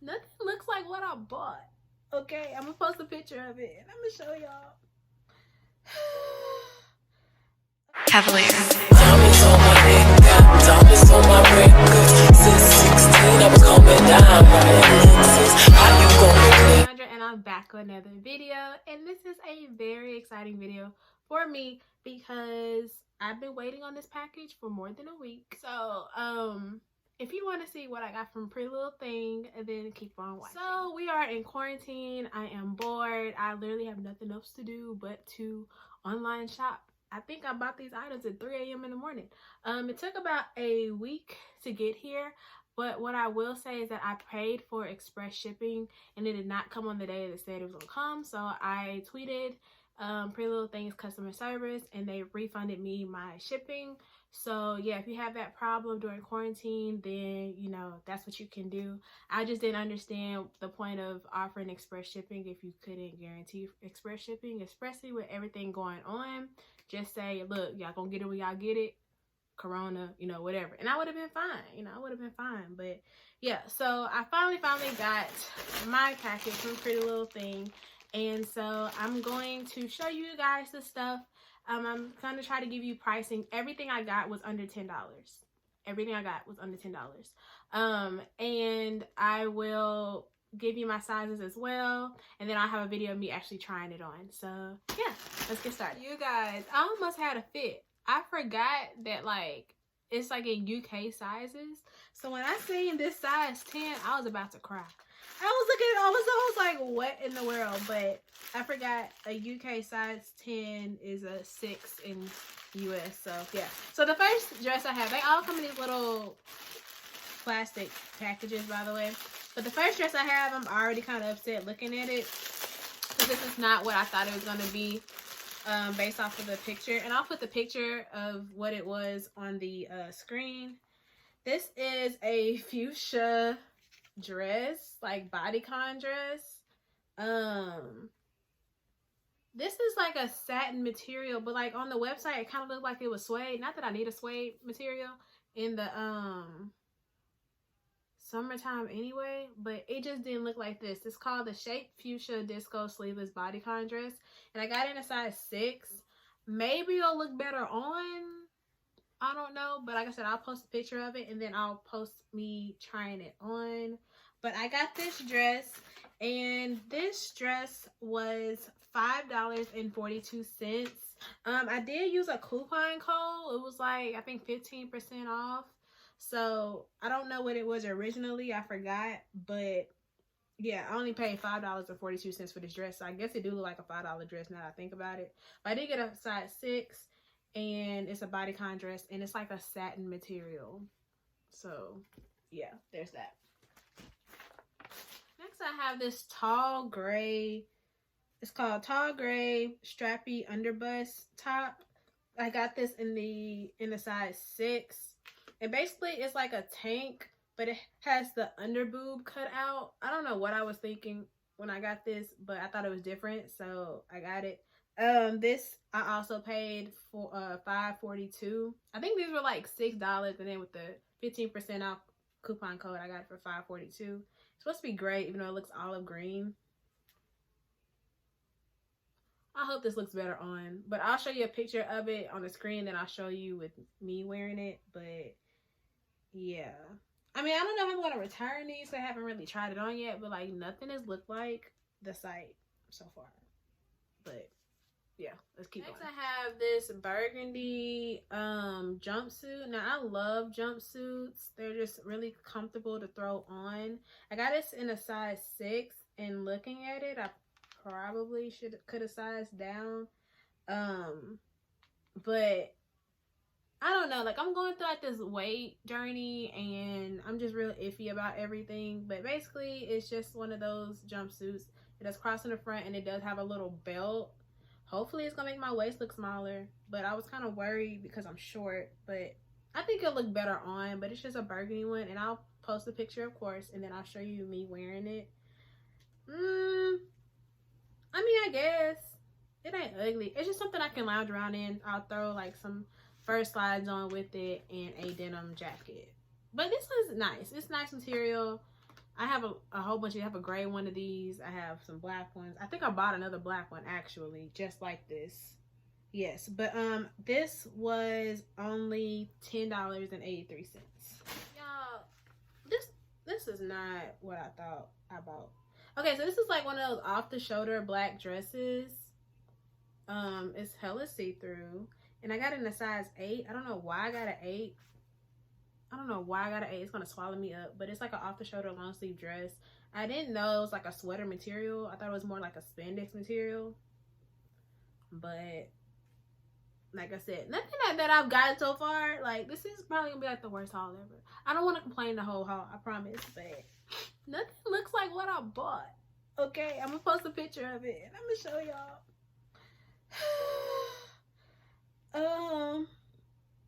Nothing looks like what I bought. Okay, I'm gonna post a picture of it and I'm gonna show y'all. Cavalier. Diamonds on my neck, got diamonds on my record. Since 16, I was coming down. How you gonna ThatsKeAndra, and I'm back with another video, and this is a very exciting video for me because I've been waiting on this package for more than a week. So if you want to see what I got from Pretty Little Thing, then keep on watching. So we are in quarantine. I am bored. I literally have nothing else to do but to online shop. I think I bought these items at 3 a.m. in the morning. It took about a week to get here, but what I will say is that I paid for express shipping and it did not come on the day that it said it was gonna come. So I tweeted Pretty Little Things customer service and they refunded me my shipping. So yeah, if you have that problem during quarantine, then you know that's what you can do. I just didn't understand the point of offering express shipping if you couldn't guarantee express shipping, especially with everything going on. Just say, look, y'all gonna get it when y'all get it, corona, you know, whatever, and I would have been fine. You know, I would have been fine. But yeah, so I finally got my package from Pretty Little Thing, and so I'm going to show you guys the stuff. I'm gonna try to give you pricing. Everything I got was under $10. Everything I got was under $10. And I will give you my sizes as well, and then I'll have a video of me actually trying it on. So yeah, let's get started. You guys, I almost had a fit. I forgot that like it's like in UK sizes. So when I seen this size 10, I was about to cry. I was looking at all this, I was like, what in the world? But I forgot a UK size 10 is a 6 in US. So yeah. So the first dress I have, they all come in these little plastic packages, by the way. But the first dress I have, I'm already kind of upset looking at it because this is not what I thought it was going to be based off of the picture. And I'll put the picture of what it was on the screen. This is a fuchsia dress, like bodycon dress. This is like a satin material, but like on the website it kind of looked like it was suede. Not that I need a suede material in the summertime anyway, but it just didn't look like this. It's called the Shape Fuchsia Disco Sleeveless Bodycon dress, and I got it in a size 6. Maybe it'll look better on, I don't know, but like I said, I'll post a picture of it and then I'll post me trying it on. But I got this dress, and this dress was $5.42. I did use a coupon code. It was like, I think 15% off. So I don't know what it was originally, I forgot, but yeah, I only paid $5.42 for this dress. So I guess it do look like a $5 dress now that I think about it. But I did get a size 6, and it's a bodycon dress, and it's like a satin material. So yeah, there's that. Next I have this tall gray, it's called tall gray strappy underbust top. I got this in the size 6. And basically it's like a tank, but it has the under boob cut out. I don't know what I was thinking when I got this, but I thought it was different, so I got it. This I also paid for $5.42. I think these were like $6, and then with the 15% off coupon code, I got it for $5.42. It's supposed to be great, even though it looks olive green. I hope this looks better on, but I'll show you a picture of it on the screen, then I'll show you with me wearing it. But yeah, I mean, I don't know if I'm going to return these. I haven't really tried it on yet, but like nothing has looked like the site so far. But yeah, let's keep going. Next I have this burgundy jumpsuit. Now I love jumpsuits. They're just really comfortable to throw on. I got this in a size 6, and looking at it, I probably could have sized down. But I don't know, like I'm going through like this weight journey and I'm just real iffy about everything. But basically it's just one of those jumpsuits. It has cross in the front and it does have a little belt. Hopefully it's gonna make my waist look smaller, but I was kind of worried because I'm short. But I think it'll look better on. But it's just a burgundy one, and I'll post a picture, of course, and then I'll show you me wearing it. I mean, I guess it ain't ugly. It's just something I can lounge around in. I'll throw like some fur slides on with it and a denim jacket. But this is nice. It's nice material. I have a whole bunch. I have a gray one of these. I have some black ones. I think I bought another black one actually, just like this. Yes, but this was only $10.83. Y'all, this is not what I thought I bought. Okay, so this is like one of those off the shoulder black dresses. It's hella see-through, and I got it in a size 8. I don't know why I got an 8. I don't know why I got an 8. It's gonna swallow me up, but it's like an off the shoulder long sleeve dress. I didn't know it was like a sweater material. I thought it was more like a spandex material, but like I said, nothing that I've gotten so far. Like, this is probably gonna be like the worst haul ever. I don't want to complain the whole haul, I promise, but nothing looks like what I bought. Okay, I'm gonna post a picture of it and I'm gonna show y'all.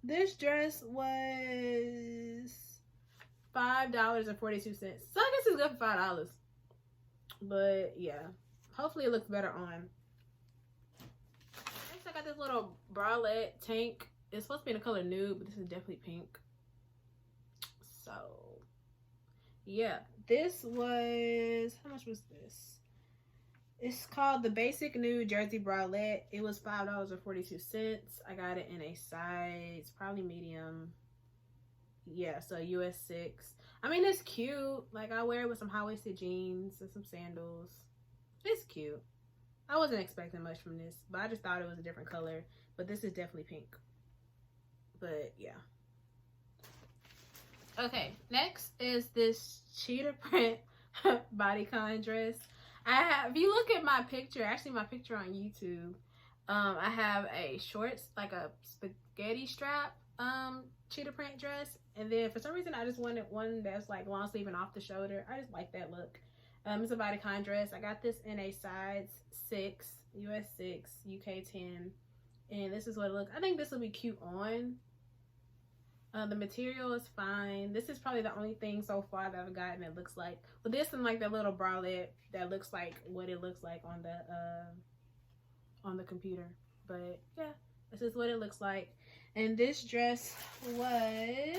This dress was $5.42. So I guess it's good for $5. But yeah, hopefully it looks better on. Next, I got this little bralette tank. It's supposed to be in the color nude, but this is definitely pink. So yeah, this was, how much was this? It's called the Basic Nude Jersey Bralette. It was $5.42. I got it in a size, probably medium. Yeah, so US 6. I mean, it's cute. Like, I wear it with some high-waisted jeans and some sandals. It's cute. I wasn't expecting much from this, but I just thought it was a different color. But this is definitely pink. But yeah. Okay, next is this cheetah print bodycon dress. If you look at my picture, actually my picture on YouTube, I have a shorts, like a spaghetti strap cheetah print dress, and then for some reason I just wanted one that's like long sleeve and off the shoulder. I just like that look. It's a bodycon dress. I got this in a size 6, US 6, UK 10, and this is what it looks. I think this will be cute on. The material is fine. This is probably the only thing so far that I've gotten that looks like, well, this and like that little bralette that looks like what it looks like on the computer. But yeah, this is what it looks like. And this dress was,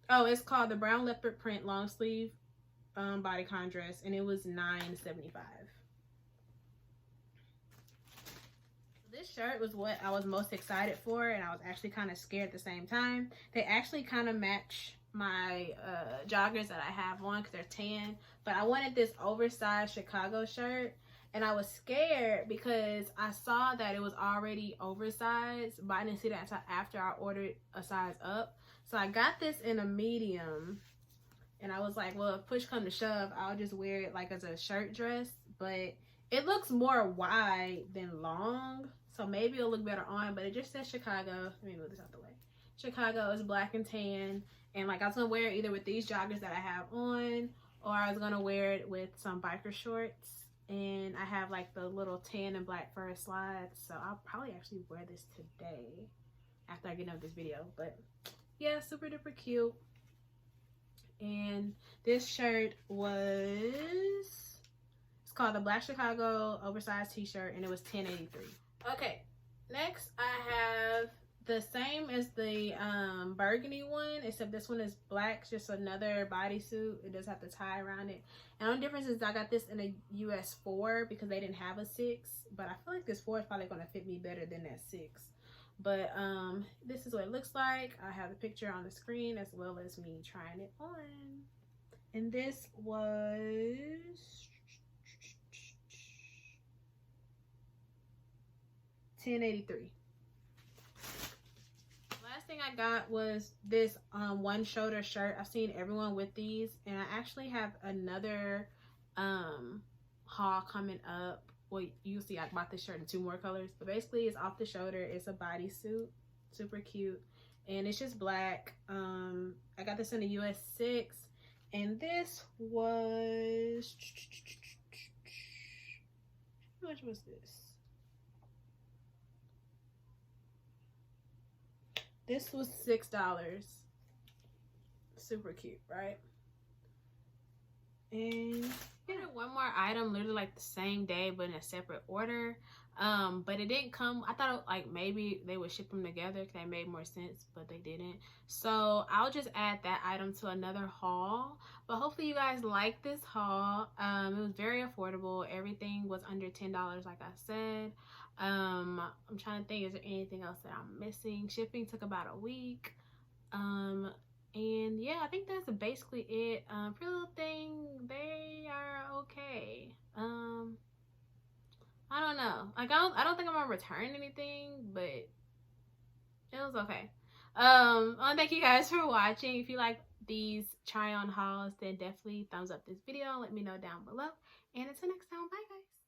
oh, it's called the brown leopard print long sleeve bodycon dress, and it was $9.75. This shirt was what I was most excited for, and I was actually kind of scared at the same time. They actually kind of match my joggers that I have on because they're tan, but I wanted this oversized Chicago shirt, and I was scared because I saw that it was already oversized, but I didn't see that until after I ordered a size up. So I got this in a medium, and I was like, well, if push come to shove, I'll just wear it like as a shirt dress, but it looks more wide than long, so maybe it'll look better on, but it just says Chicago. Let me move this out the way. Chicago is black and tan, and like I was gonna wear it either with these joggers that I have on, or I was gonna wear it with some biker shorts, and I have like the little tan and black fur slides, so I'll probably actually wear this today after I get done with this video. But yeah, super duper cute. And this shirt was, it's called the Black Chicago oversized t-shirt, and it was $10.83. Okay, next I have the same as the burgundy one, except this one is black, just another bodysuit. It does have the tie around it. And the only difference is I got this in a US 4 because they didn't have a 6, but I feel like this 4 is probably going to fit me better than that 6. But this is what it looks like. I have the picture on the screen as well as me trying it on. And this was $10.83. Last thing I got was this one shoulder shirt. I've seen everyone with these, and I actually have another haul coming up. Well, you see I bought this shirt in 2 more colors, but basically it's off the shoulder. It's a bodysuit, super cute, and it's just black. I got this in the US 6, and this was, how much was this? This was $6. Super cute, right? And yeah, it one more item literally like the same day but in a separate order. But it didn't come. I thought like maybe they would ship them together because they made more sense, but they didn't. So I'll just add that item to another haul. But hopefully you guys like this haul. It was very affordable. Everything was under $10, like I said. I'm trying to think, is there anything else that I'm missing? Shipping took about a week. And yeah, I think that's basically it. Pretty Little Thing, they are okay. I don't know. Like I don't think I'm gonna return anything, but it was okay. I want to thank you guys for watching. If you like these try on hauls, then definitely thumbs up this video and let me know down below. And until next time, bye guys.